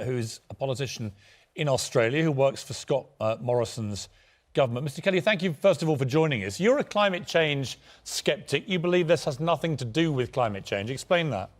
who's a politician in Australia who works for Scott Morrison's government. Mr. Kelly, thank you, first of all, for joining us. You're a climate change sceptic. You believe this has nothing to do with climate change. Explain that.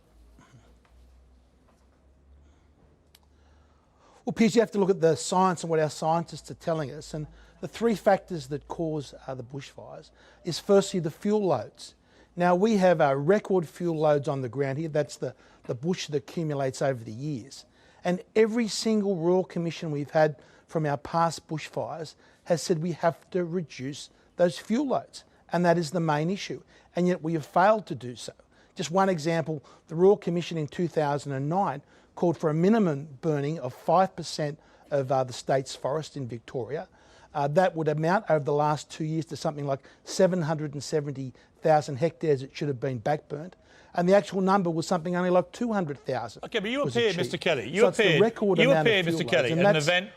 Well, Piers, you have to look at the science and what our scientists are telling us. And the three factors that cause the bushfires is firstly the fuel loads. Now, we have record fuel loads on the ground here. That's the bush that accumulates over the years. And every single Royal Commission we've had from our past bushfires has said we have to reduce those fuel loads. And that is the main issue. And yet we have failed to do so. Just one example, the Royal Commission in 2009 called for a minimum burning of 5% of the state's forest in Victoria. That would amount over the last 2 years to something like 770,000 hectares that should have been backburnt. And the actual number was something only like 200,000. OK, but you appeared, Mr. Kelly. You appeared, Mr. Kelly, at an event.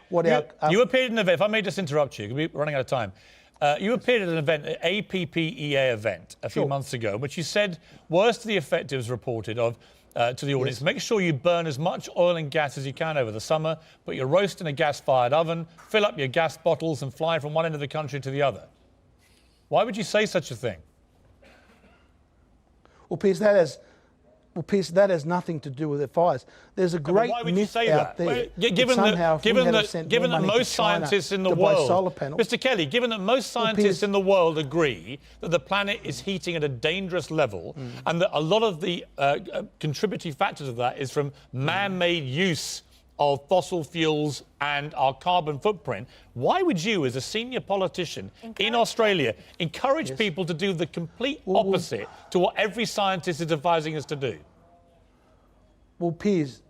You appeared at an event. If I may just interrupt you, we're running out of time. You appeared at an event, an APPEA event, a few months ago, which you said worst of the effectives reported of to the audience. Yes. Make sure you burn as much oil and gas as you can over the summer, put your roast in a gas-fired oven, fill up your gas bottles and fly from one end of the country to the other. Why would you say such a thing? Well, Piers, that has nothing to do with the fires. There's a great myth out there. Given that most scientists in the world, Mr. Kelly, given that most scientists in the world agree that the planet is heating at a dangerous level, and that a lot of the contributory factors of that is from man-made use of fossil fuels and our carbon footprint, why would you, as a senior politician in Australia, encourage people to do the complete opposite to what every scientist is advising us to do? Well, Piers,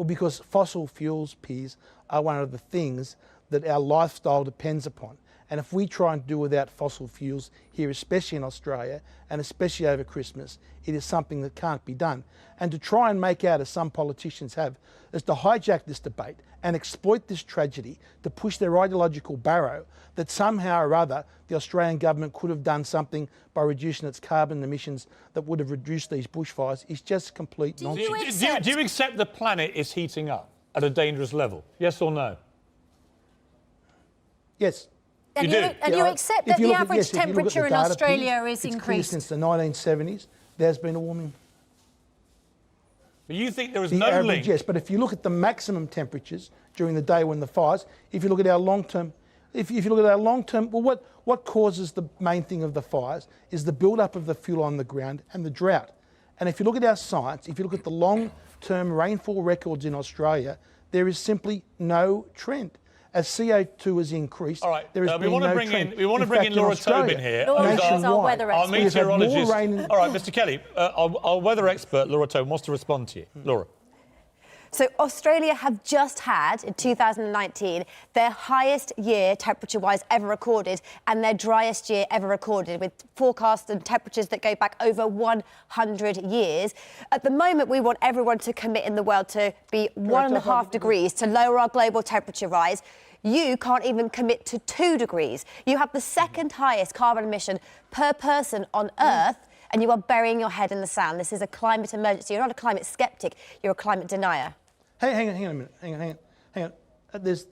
because fossil fuels, Piers, are one of the things that our lifestyle depends upon. And if we try and do without fossil fuels here, especially in Australia, and especially over Christmas, it is something that can't be done. And to try and make out, as some politicians have, is to hijack this debate and exploit this tragedy to push their ideological barrow that somehow or other the Australian government could have done something by reducing its carbon emissions that would have reduced these bushfires is just complete nonsense. Do you accept the planet is heating up at a dangerous level? Yes or no? Yes. And you accept that the average temperature in Australia is increased? Since the 1970s, there's been a warming. But you think there is no link? Yes, but if you look at the maximum temperatures during the day when the fires, if you look at our long-term, well, what causes the main thing of the fires is the build-up of the fuel on the ground and the drought. And if you look at our science, if you look at the long-term rainfall records in Australia, there is simply no trend. As CO2 has increased, there has been no trend. We want to bring in Laura Tobin here. Our weather expert. Our meteorologist. All right, Mr. Kelly, our weather expert, Laura Tobin, wants to respond to you. Laura. So Australia have just had, in 2019, their highest year temperature-wise ever recorded and their driest year ever recorded, with forecasts and temperatures that go back over 100 years. At the moment, we want everyone to commit in the world to be 1.5 degrees to lower our global temperature rise. You can't even commit to 2 degrees. You have the second highest carbon emission per person on Earth, and you are burying your head in the sand. This is a climate emergency. You're not a climate sceptic, you're a climate denier. Hang on a minute. Hang on. There's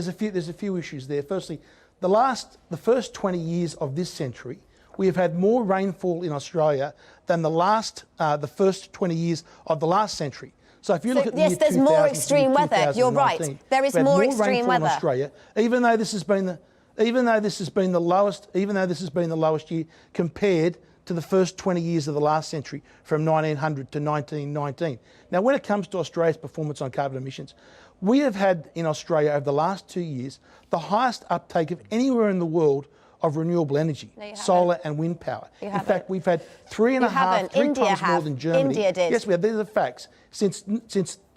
a few issues there. Firstly, the first 20 years of this century, we have had more rainfall in Australia than the first 20 years of the last century. So if you look at the year 2000, there's more extreme weather. You're right. There is more extreme weather in Australia, even though this has been the lowest year compared to the first 20 years of the last century, from 1900 to 1919. Now, when it comes to Australia's performance on carbon emissions, we have had in Australia over the last 2 years the highest uptake of anywhere in the world of renewable energy, solar and wind power. In fact, we've had three times more than Germany. India did. Yes, we have. These are the facts. Since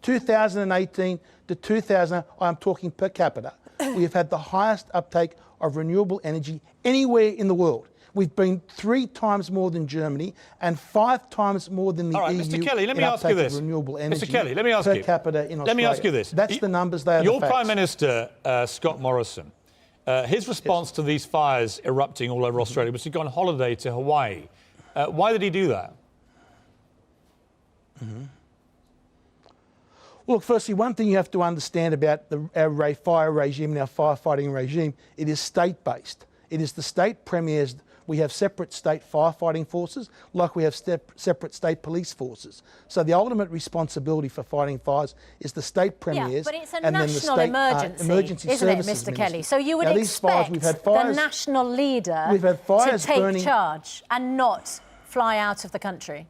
2018 to 2000, I'm talking per capita, we have had the highest uptake of renewable energy anywhere in the world. We've been 3 times more than Germany and 5 times more than the EU. Mr. Kelly, let me ask you this. Renewable energy Mr. Kelly, let me ask per you. capita in Australia. Let me ask you this. That's the numbers. They are Your the facts. Prime Minister, Scott Morrison, his response to these fires erupting all over Australia was to go on holiday to Hawaii. Why did he do that? Look, firstly, one thing you have to understand about our fire regime and our firefighting regime, it is state-based. It is the state premiers. We have separate state firefighting forces, like we have separate state police forces. So the ultimate responsibility for fighting fires is the state premiers, but it's a and then the national state emergency, isn't it, Mr. Kelly? So you would expect the national leader to take charge and not fly out of the country.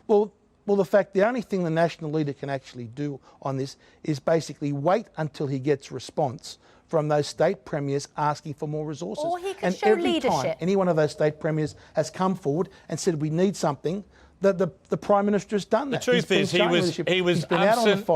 Well, the only thing the national leader can actually do on this is basically wait until he gets response from those state premiers asking for more resources. Or he could and show every leadership. time any one of those state premiers has come forward and said we need something, the Prime Minister has done that. The truth is he was absent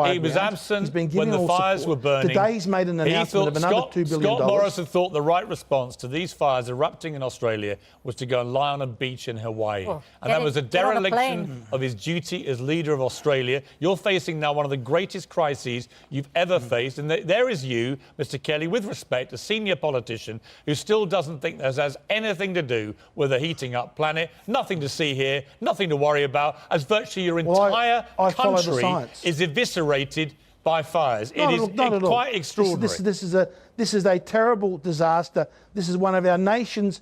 when the fires were burning. Today he's made an announcement of another $2 billion. Scott Morrison thought the right response to these fires erupting in Australia was to go and lie on a beach in Hawaii. And that was a dereliction of his duty as leader of Australia. You're facing now one of the greatest crises you've ever faced. And there is you, Mr. Kelly, with respect, a senior politician who still doesn't think this has anything to do with a heating up planet. Nothing to see here, nothing to worry about, as virtually your entire country is eviscerated by fires. It is quite extraordinary. This is a terrible disaster. This is one of our nation's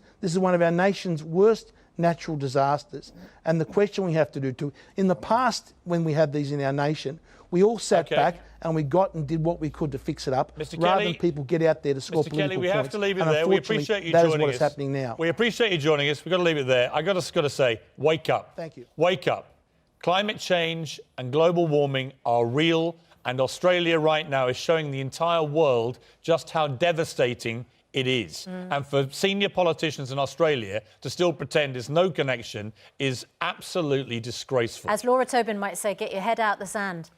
worst natural disasters. And the question we have to do too, in the past when we had these in our nation, we all sat back and we got and did what we could to fix it up, rather than people get out there to score political points. Mr. Kelly, we have to leave it there. We appreciate you joining us. That is what is happening now. We appreciate you joining us. We've got to leave it there. I've just got to say, wake up. Thank you. Wake up. Climate change and global warming are real, and Australia right now is showing the entire world just how devastating it is. And for senior politicians in Australia to still pretend there's no connection is absolutely disgraceful. As Laura Tobin might say, get your head out the sand.